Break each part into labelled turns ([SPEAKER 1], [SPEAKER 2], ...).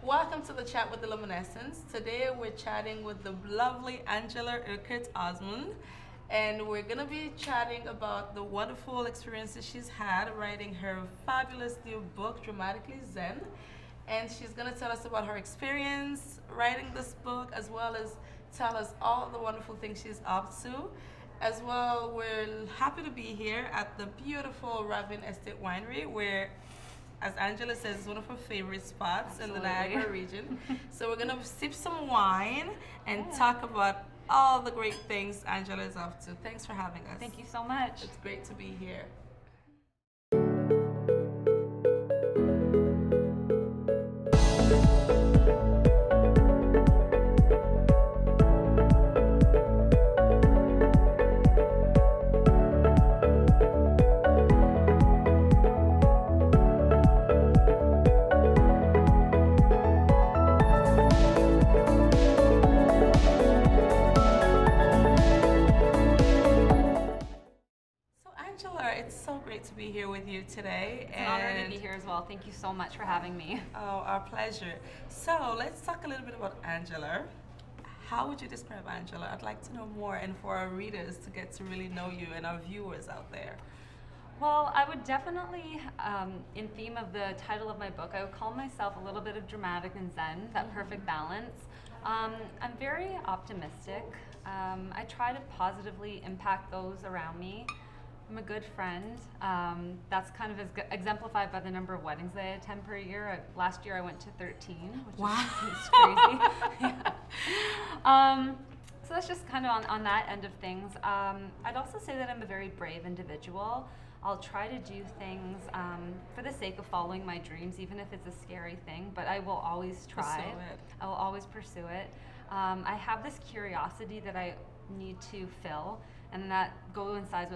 [SPEAKER 1] Welcome to the chat with Illuminessence. Today we're chatting with the lovely Angela Urquhart-Osborne, and we're going to be chatting about the wonderful experiences she's had writing her fabulous new book, Dramatically Zen. And she's going to tell us about her experience writing this book, as well as tell us all the wonderful things she's up to. As well, we're happy to be here at the beautiful Ravine Estate Winery, where, as Angela says, it's one of her favorite spots in the Niagara region. So we're gonna sip some wine and talk about all the great things Angela is up to. Thanks for having us.
[SPEAKER 2] Thank you so much.
[SPEAKER 1] It's great to be here. It's so great to be here with you today.
[SPEAKER 2] It's an honor to be here as well. Thank you so much for having me.
[SPEAKER 1] Oh, our pleasure. So let's talk a little bit about Angela. How would you describe Angela? I'd like to know more, and for our readers to get to really know you and our viewers out there.
[SPEAKER 2] Well, I would definitely, in theme of the title of my book, I would call myself a little bit of dramatic and Zen, that perfect balance. I'm very optimistic. I try to positively impact those around me. I'm a good friend. That's kind of exemplified by the number of weddings that I attend per year. Last year I went to 13, which is crazy. So that's just kind of on that end of things. I'd also say that I'm a very brave individual. I'll try to do things for the sake of following my dreams, even if it's a scary thing, but I will always try.
[SPEAKER 1] Pursue it.
[SPEAKER 2] I will always pursue it. I have this curiosity that I need to fill, and that coincides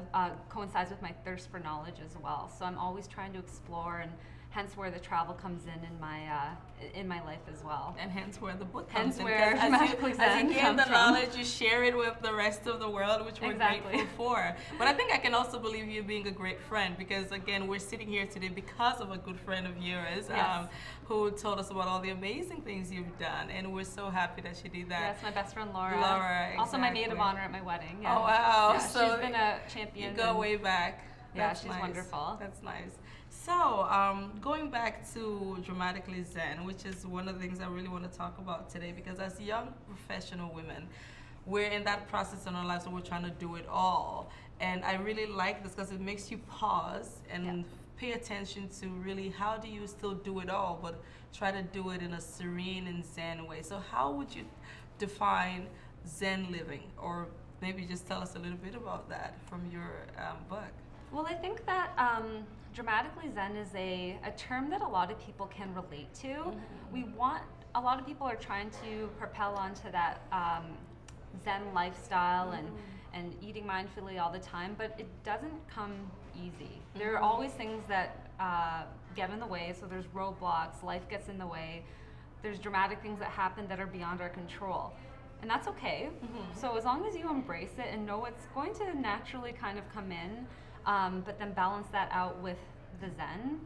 [SPEAKER 2] with my thirst for knowledge as well. So I'm always trying to explore, and hence where the travel comes in my life as well.
[SPEAKER 1] And hence where the book comes in.
[SPEAKER 2] Where Dramatically Zen
[SPEAKER 1] as you gain the
[SPEAKER 2] from.
[SPEAKER 1] knowledge, you share it with the rest of the world, which we're
[SPEAKER 2] Exactly.
[SPEAKER 1] grateful for. But I think I can also believe you being a great friend, because again, we're sitting here today because of a good friend of yours,
[SPEAKER 2] Yes.
[SPEAKER 1] who told us about all the amazing things you've done, and we're so happy that she did that.
[SPEAKER 2] Yes, my best friend Laura.
[SPEAKER 1] Laura,
[SPEAKER 2] Also my maid
[SPEAKER 1] exactly.
[SPEAKER 2] of honor at my wedding. Yes.
[SPEAKER 1] Oh wow!
[SPEAKER 2] Yeah,
[SPEAKER 1] So
[SPEAKER 2] she's been a champion.
[SPEAKER 1] You go way back.
[SPEAKER 2] Yeah,
[SPEAKER 1] That's
[SPEAKER 2] she's
[SPEAKER 1] nice.
[SPEAKER 2] wonderful.
[SPEAKER 1] That's nice. So, going back to Dramatically Zen, which is one of the things I really want to talk about today, because as young professional women, we're in that process in our lives where we're trying to do it all. And I really like this because it makes you pause and pay attention to really how do you still do it all, but try to do it in a serene and Zen way. So how would you define Zen living? Or maybe just tell us a little bit about that from your book.
[SPEAKER 2] Well, I think that Dramatically Zen is a term that a lot of people can relate to. A lot of people are trying to propel onto that Zen lifestyle and eating mindfully all the time, but it doesn't come easy. There are always things that get in the way, so there's roadblocks, life gets in the way, there's dramatic things that happen that are beyond our control. And that's okay. So as long as you embrace it and know it's going to naturally kind of come in, but then balance that out with the Zen.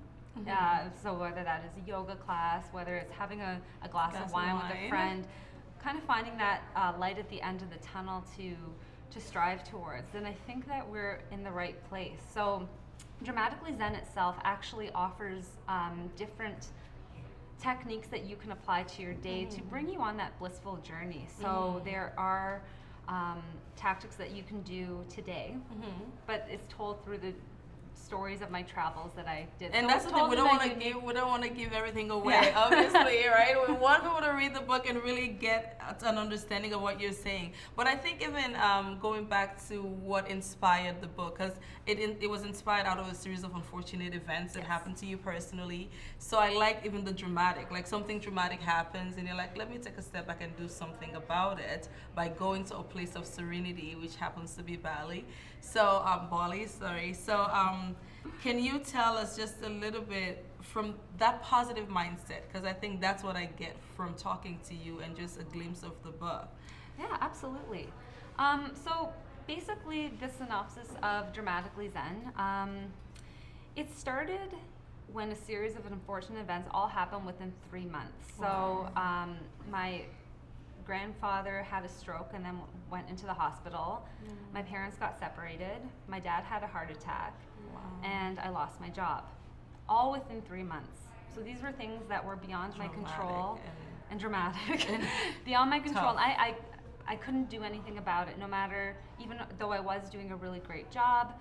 [SPEAKER 2] So whether that is a yoga class, whether it's having a glass of wine with a friend, kind of finding that light at the end of the tunnel to strive towards. And I think that we're in the right place. So Dramatically Zen itself actually offers different techniques that you can apply to your day to bring you on that blissful journey. So there are tactics that you can do today, but it's told through the stories of my travels that I did.
[SPEAKER 1] And
[SPEAKER 2] so
[SPEAKER 1] that's the thing, we don't want to give everything away, obviously, right? We want people to read the book and really get an understanding of what you're saying. But I think even going back to what inspired the book, because it was inspired out of a series of unfortunate events that happened to you personally. So I like even the dramatic, like something dramatic happens and you're like, let me take a step back and do something about it by going to a place of serenity, which happens to be Bali. So Bali, sorry. So can you tell us just a little bit from that positive mindset? Because I think that's what I get from talking to you and just a glimpse of the book.
[SPEAKER 2] Yeah, absolutely. So basically, the synopsis of Dramatically Zen, it started when a series of unfortunate events all happened within 3 months. So my grandfather had a stroke and then went into the hospital. My parents got separated. My dad had a heart attack. And I lost my job, all within 3 months. So these were things that were beyond my control and dramatic, beyond my control. I couldn't do anything about it, no matter, even though I was doing a really great job,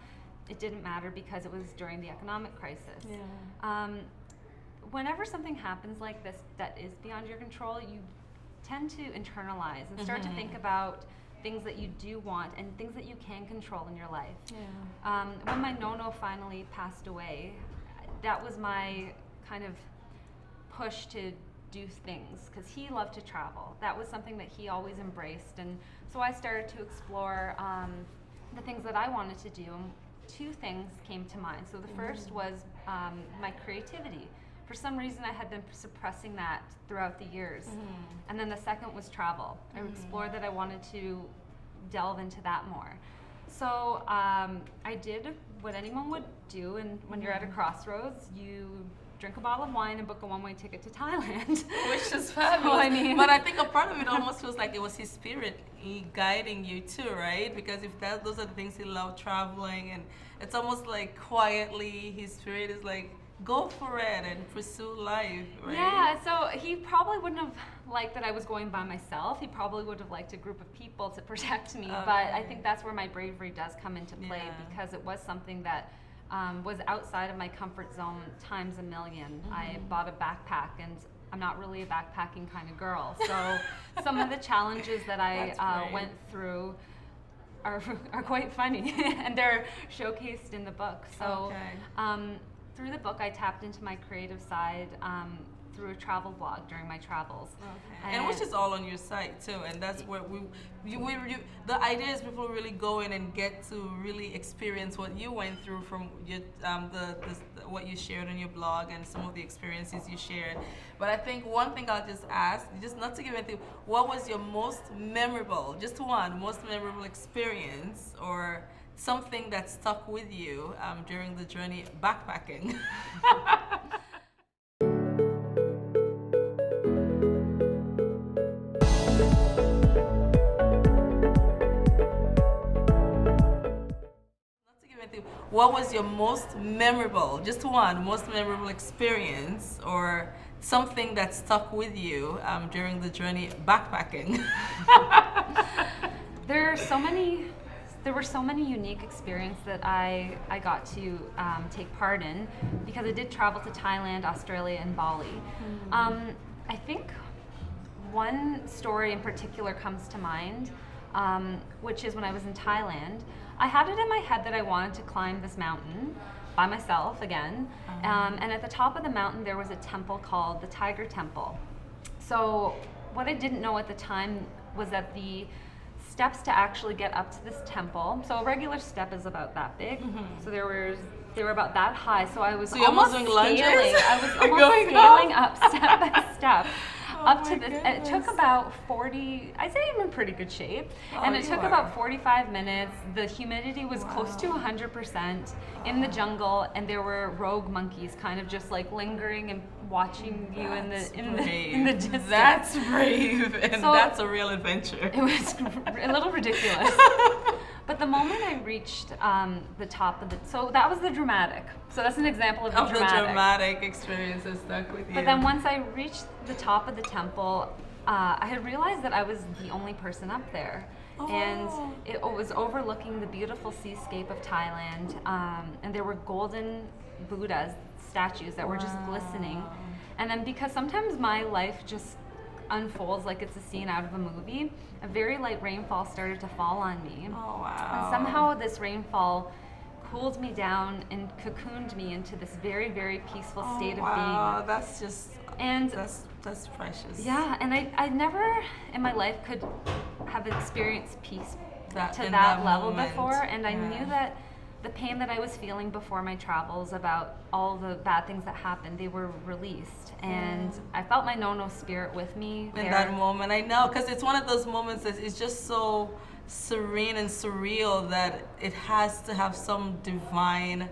[SPEAKER 2] it didn't matter because it was during the economic crisis. Whenever something happens like this that is beyond your control, you tend to internalize and start to think about things that you do want and things that you can control in your life. When my nono finally passed away, that was my kind of push to do things, because he loved to travel. That was something that he always embraced, and so I started to explore the things that I wanted to do. And 2 things came to mind. So the first was my creativity. For some reason, I had been suppressing that throughout the years. And then the second was travel. I explored that I wanted to delve into that more. So I did what anyone would do, and when you're at a crossroads, you drink a bottle of wine and book a one-way ticket to Thailand.
[SPEAKER 1] Which is fabulous. So, but I think a part of it almost feels like it was his spirit guiding you too, right? Because if those are the things he loved, traveling, and it's almost like quietly his spirit is like, go for it and pursue life, right?
[SPEAKER 2] Yeah, so he probably wouldn't have liked that I was going by myself. He probably would have liked a group of people to protect me. But I think that's where my bravery does come into play, because it was something that was outside of my comfort zone times a million. I bought a backpack, and I'm not really a backpacking kind of girl. So some of the challenges that I went through are quite funny, and they're showcased in the book. So through the book, I tapped into my creative side through a travel blog during my travels.
[SPEAKER 1] And which is all on your site too, and that's where the idea is people really go in and get to really experience what you went through from your what you shared on your blog and some of the experiences you shared. But I think one thing I'll just ask, just not to give anything, what was your most memorable, just one, most memorable experience or something that stuck with you during the journey backpacking? What was your most memorable, just one, most memorable experience or something that stuck with you during the journey backpacking?
[SPEAKER 2] There were so many unique experiences that I got to take part in, because I did travel to Thailand, Australia, and Bali. I think one story in particular comes to mind, which is when I was in Thailand. I had it in my head that I wanted to climb this mountain by myself again, and at the top of the mountain there was a temple called the Tiger Temple. So what I didn't know at the time was that the steps to actually get up to this temple, so a regular step is about that big, so they were about that high, so I was almost scaling. I was almost scaling up step by step. Up to this, and it took about 40, I'd say I'm in pretty good shape, and it took about 45 minutes. The humidity was close to 100% in the jungle, and there were rogue monkeys kind of just like lingering and watching you in the distance.
[SPEAKER 1] That's brave, and so that's a real adventure.
[SPEAKER 2] It was a little ridiculous. But the moment I reached the top of so that was the dramatic. So that's an example of the
[SPEAKER 1] dramatic experience that stuck with you.
[SPEAKER 2] But then once I reached the top of the temple, I had realized that I was the only person up there. And it was overlooking the beautiful seascape of Thailand. And there were golden Buddhas, statues that were just glistening. And then because sometimes my life just unfolds like it's a scene out of a movie, a very light rainfall started to fall on me.
[SPEAKER 1] Oh, wow.
[SPEAKER 2] And somehow this rainfall cooled me down and cocooned me into this very, very peaceful state of being.
[SPEAKER 1] Wow, that's just, and that's precious.
[SPEAKER 2] Yeah, and I never in my life could have experienced peace to that level before, and I knew that the pain that I was feeling before my travels about all the bad things that happened, they were released. And I felt my no-no spirit with me
[SPEAKER 1] in that moment. I know, because it's one of those moments that is just so serene and surreal that it has to have some divine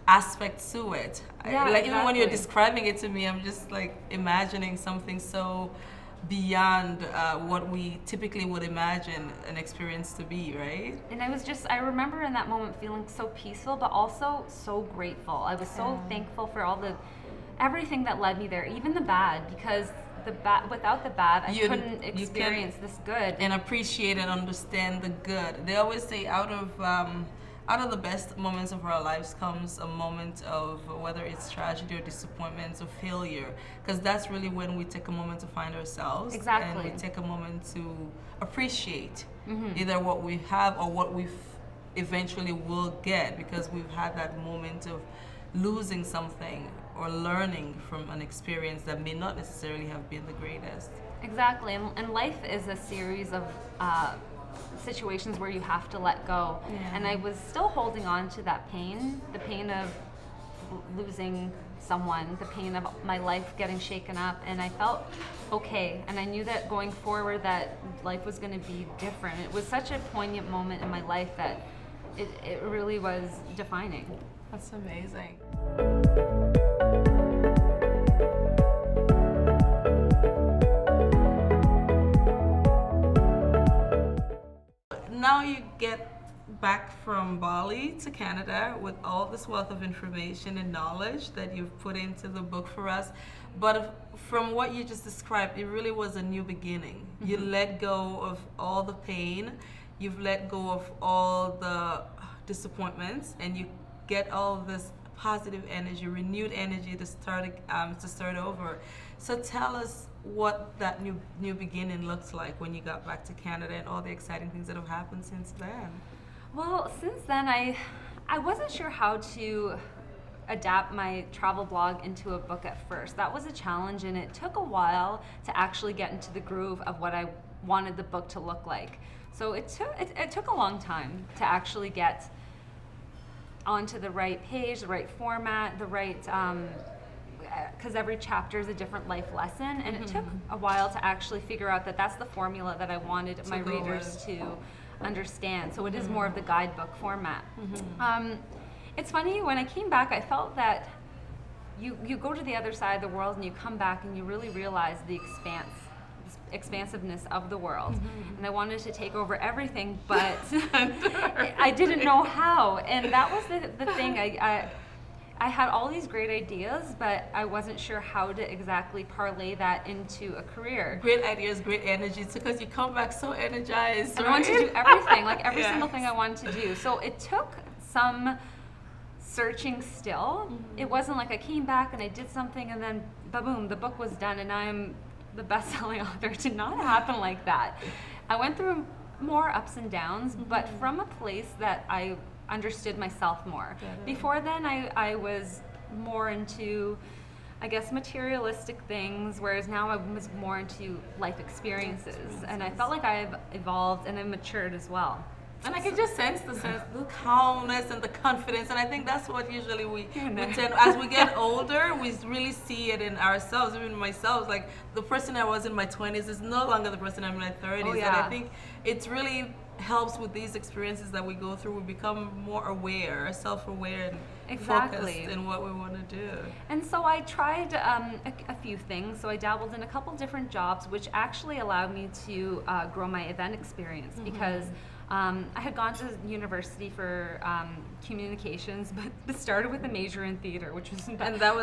[SPEAKER 1] aspect to it.
[SPEAKER 2] Yeah,
[SPEAKER 1] Like even when you're
[SPEAKER 2] exactly.
[SPEAKER 1] describing it to me, I'm just like imagining something so beyond what we typically would imagine an experience to be, right?
[SPEAKER 2] And I remember in that moment feeling so peaceful, but also so grateful. I was so thankful for everything that led me there, even the bad, because without the bad, I couldn't experience this good.
[SPEAKER 1] And appreciate and understand the good. They always say out of the best moments of our lives comes a moment of whether it's tragedy or disappointment or failure, because that's really when we take a moment to find ourselves.
[SPEAKER 2] Exactly.
[SPEAKER 1] And we take a moment to appreciate either what we have or what we eventually will get, because we've had that moment of losing something or learning from an experience that may not necessarily have been the greatest.
[SPEAKER 2] Exactly, and life is a series of situations where you have to let go.
[SPEAKER 1] Yeah.
[SPEAKER 2] And I was still holding on to that pain, the pain of losing someone, the pain of my life getting shaken up, and I felt okay. And I knew that going forward that life was going to be different. It was such a poignant moment in my life that it really was defining.
[SPEAKER 1] That's amazing. Now you get back from Bali to Canada with all this wealth of information and knowledge that you've put into the book for us. But from what you just described, it really was a new beginning. You let go of all the pain, you've let go of all the disappointments, and you get all this positive energy, renewed energy to start over. So tell us what that new beginning looks like when you got back to Canada and all the exciting things that have happened since then.
[SPEAKER 2] Well, since then I wasn't sure how to adapt my travel blog into a book at first. That was a challenge, and it took a while to actually get into the groove of what I wanted the book to look like. So it took a long time to actually get onto the right page, the right format, the right, because every chapter is a different life lesson, and it took a while to actually figure out that that's the formula that I wanted my readers to understand. So it is more of the guidebook format. It's funny, when I came back, I felt that you go to the other side of the world and you come back and you really realize the expansiveness of the world. And I wanted to take over everything, but I didn't know how. And that was the thing. I had all these great ideas, but I wasn't sure how to exactly parlay that into a career.
[SPEAKER 1] Great ideas, great energy, because you come back so energized.
[SPEAKER 2] I wanted to do everything, like every single thing I wanted to do. So it took some searching still. It wasn't like I came back and I did something and then ba-boom, the book was done and I'm the best-selling author. It did not happen like that. I went through more ups and downs, but from a place that I understood myself more. Before then, I was more into, I guess, materialistic things, whereas now I was more into life experiences. And I felt like I've evolved and I've matured as well.
[SPEAKER 1] And I can just sense the calmness and the confidence, and I think that's what usually we tend, as we get older, we really see it in ourselves, even myself. Like the person I was in my 20s is no longer the person I'm in my 30s.
[SPEAKER 2] Oh, yeah.
[SPEAKER 1] And I think it's really helps with these experiences that we go through. We become more aware, self-aware, and focused in what we want to do.
[SPEAKER 2] And so I tried a few things. So I dabbled in a couple different jobs, which actually allowed me to grow my event experience, because I had gone to university for communications, but it started with a major in theater, which was really.
[SPEAKER 1] That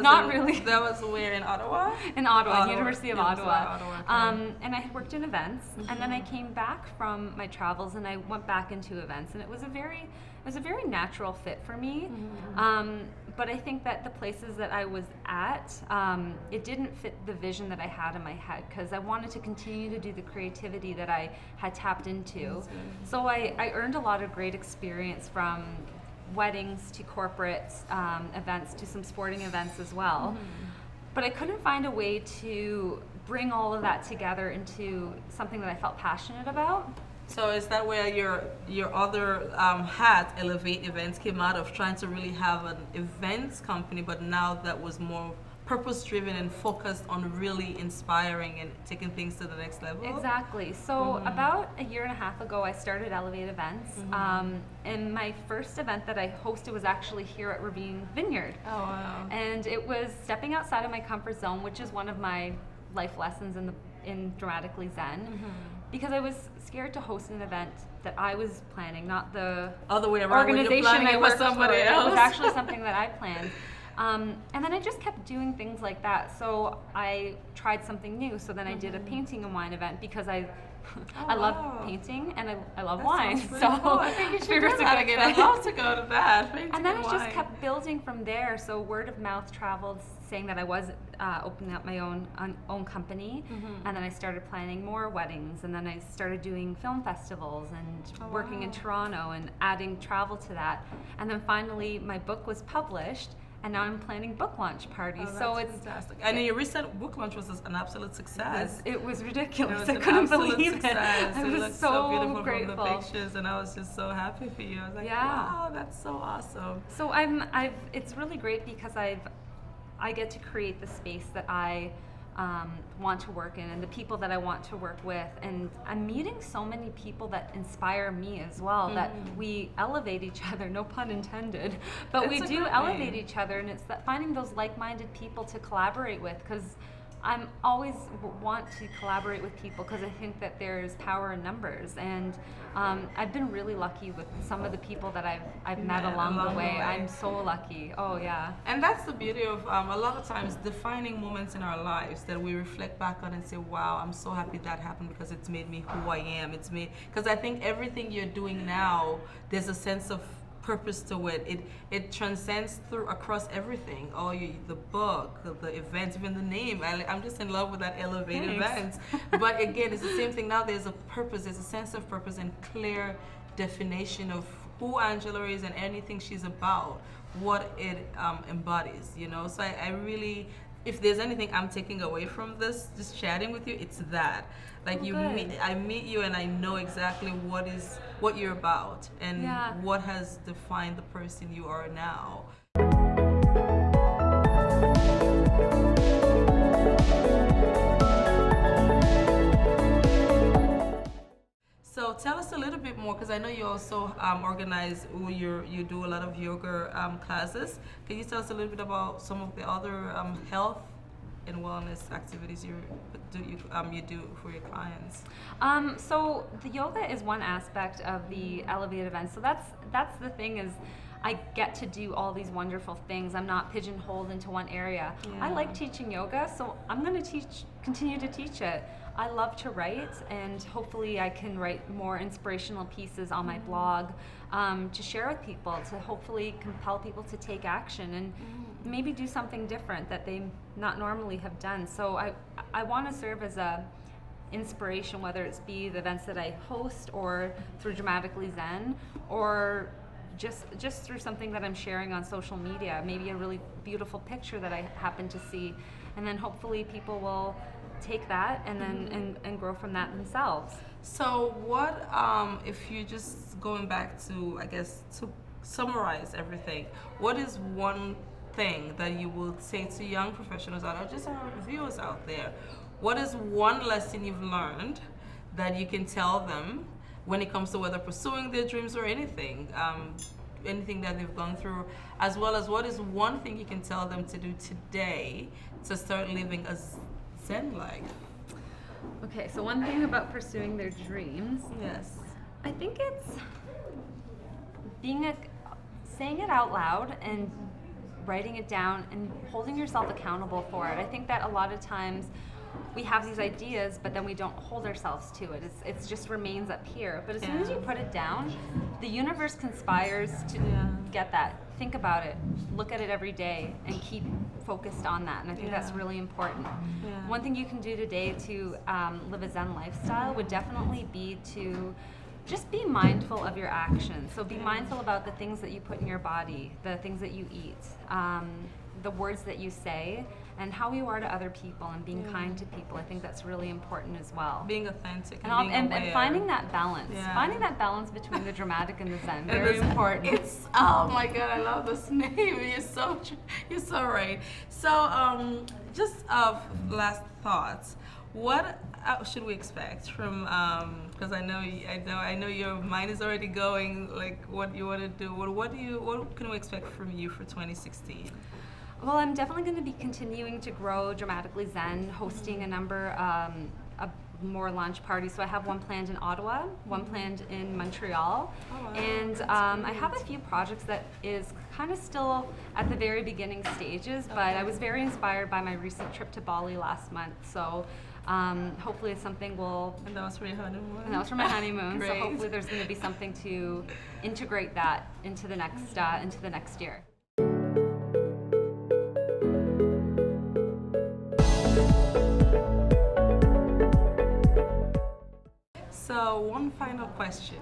[SPEAKER 1] was where, in Ottawa?
[SPEAKER 2] In Ottawa, University of Ottawa.
[SPEAKER 1] Okay.
[SPEAKER 2] And I had worked in events, and then I came back from my travels, and I went back into events, and it was a very natural fit for me. But I think that the places that I was at, it didn't fit the vision that I had in my head, because I wanted to continue to do the creativity that I had tapped into. So I earned a lot of great experience, from weddings to corporate events to some sporting events as well. But I couldn't find a way to bring all of that together into something that I felt passionate about.
[SPEAKER 1] So is that where your other hat, Elevate Events, came out of, trying to really have an events company, but now that was more purpose-driven and focused on really inspiring and taking things to the next level?
[SPEAKER 2] Exactly. So about a year and a half ago, I started Elevate Events. And my first event that I hosted was actually here at Ravine Vineyard.
[SPEAKER 1] Oh, wow.
[SPEAKER 2] And it was stepping outside of my comfort zone, which is one of my life lessons in Dramatically Zen. Because I was scared to host an event that I was planning, not the
[SPEAKER 1] other way around,
[SPEAKER 2] organization I worked for.
[SPEAKER 1] Somebody else.
[SPEAKER 2] It was actually something that I planned. And then I just kept doing things like that. So I tried something new. So then I did a painting and wine event because I love painting and I love wine. So
[SPEAKER 1] cool. I think you should do that again. I'd love to go to that. Painting
[SPEAKER 2] and then
[SPEAKER 1] and
[SPEAKER 2] it just
[SPEAKER 1] wine.
[SPEAKER 2] kept building from there. So word of mouth traveled, saying that I was opening up my own company. And then I started planning more weddings. And then I started doing film festivals and working in Toronto and adding travel to that. And then finally my book was published. And now I'm planning book launch parties.
[SPEAKER 1] So it's fantastic. And your recent book launch was an absolute success.
[SPEAKER 2] It was ridiculous.
[SPEAKER 1] It was
[SPEAKER 2] I couldn't believe
[SPEAKER 1] success.
[SPEAKER 2] it. I
[SPEAKER 1] It
[SPEAKER 2] was
[SPEAKER 1] looked
[SPEAKER 2] so
[SPEAKER 1] beautiful
[SPEAKER 2] grateful.
[SPEAKER 1] from the pictures, and I was just so happy for you. I was like, wow, that's so awesome.
[SPEAKER 2] So it's really great because I get to create the space that I want to work in and the people that I want to work with, and I'm meeting so many people that inspire me as well, that we elevate each other, no pun intended, but we do elevate each other, and it's that finding those like-minded people to collaborate with, because I'm always want to collaborate with people because I think that there's power in numbers, and I've been really lucky with some of the people that I've met along the way. I'm so lucky. Oh yeah.
[SPEAKER 1] And that's the beauty of a lot of times defining moments in our lives that we reflect back on and say, wow, I'm so happy that happened because it's made me who I am. It's made, because I think everything you're doing now, there's a sense of purpose to it. It transcends through across everything. The book, the events, even the name. I'm just in love with that Elevate Events. But again, it's the same thing now. There's a purpose. There's a sense of purpose and clear definition of who Angela is and anything she's about, what it embodies. You know. So I really, if there's anything I'm taking away from this, just chatting with you, it's that. Like I meet you and I know exactly what you're about and what has defined the person you are now. So tell us a little bit more, because I know you also organize, you do a lot of yoga classes. Can you tell us a little bit about some of the other health and wellness activities you do for your clients?
[SPEAKER 2] So the yoga is one aspect of the Elevate event. So that's the thing, is I get to do all these wonderful things. I'm not pigeonholed into one area. I like teaching yoga, so I'm going to continue to teach it. I love to write, and hopefully I can write more inspirational pieces on my blog to share with people, to hopefully compel people to take action and maybe do something different that they not normally have done. So I want to serve as a inspiration, whether it's be the events that I host or through Dramatically Zen, or just through something that I'm sharing on social media, maybe a really beautiful picture that I happen to see, and then hopefully people will take that and then and grow from that themselves.
[SPEAKER 1] So what if you just going back to, I guess, to summarize everything, what is one thing that you will say to young professionals out there, just our viewers out there? What is one lesson you've learned that you can tell them when it comes to whether pursuing their dreams or anything that they've gone through, as well as what is one thing you can tell them to do today to start living a Zen life?
[SPEAKER 2] Okay, so one thing about pursuing their dreams, I think it's saying it out loud and writing it down and holding yourself accountable for it. I think that a lot of times we have these ideas, but then we don't hold ourselves to it. It just remains up here. But as soon as you put it down, the universe conspires to get that. Think about it, look at it every day, and keep focused on that. And I think that's really important. One thing you can do today to live a Zen lifestyle would definitely be to just be mindful of your actions. So be mindful about the things that you put in your body, the things that you eat, the words that you say, and how you are to other people and being kind to people. I think that's really important as well.
[SPEAKER 1] Being authentic
[SPEAKER 2] And finding that balance.
[SPEAKER 1] Yeah.
[SPEAKER 2] Finding that balance between the dramatic and the Zen. Very important.
[SPEAKER 1] It's, oh my God, I love this name. You're so right. So just last thoughts. What should we expect from? Because I know your mind is already going. Like what you want to do. What can we expect from you for 2016?
[SPEAKER 2] Well, I'm definitely going to be continuing to grow Dramatically Zen, hosting a number of more launch parties. So I have one planned in Ottawa, one planned in Montreal, and I have a few projects that is kind of still at the very beginning stages, but I was very inspired by my recent trip to Bali last month. So hopefully something will...
[SPEAKER 1] And that was for your honeymoon?
[SPEAKER 2] And that was for my honeymoon, so
[SPEAKER 1] Great.
[SPEAKER 2] hopefully there's going to be something to integrate that into the next year.
[SPEAKER 1] So one final question.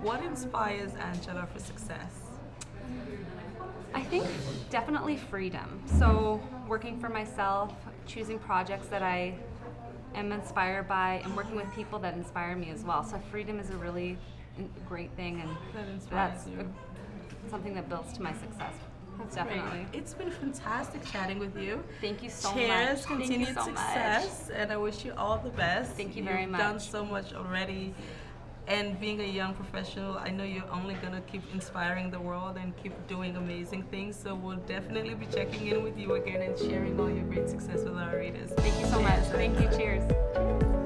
[SPEAKER 1] What inspires Angela for success?
[SPEAKER 2] I think definitely freedom. So working for myself, choosing projects that I am inspired by, and working with people that inspire me as well. So freedom is a really great thing, and that's something that builds to my success. Definitely.
[SPEAKER 1] Great. It's been fantastic chatting with you.
[SPEAKER 2] Thank you so much.
[SPEAKER 1] Cheers, continued
[SPEAKER 2] Thank you so
[SPEAKER 1] success, and I wish you all the best.
[SPEAKER 2] Thank you very much.
[SPEAKER 1] You've done so much already, and being a young professional, I know you're only gonna keep inspiring the world and keep doing amazing things. So we'll definitely be checking in with you again and sharing all your great success with our readers.
[SPEAKER 2] Thank you so much. Thank you. Cheers.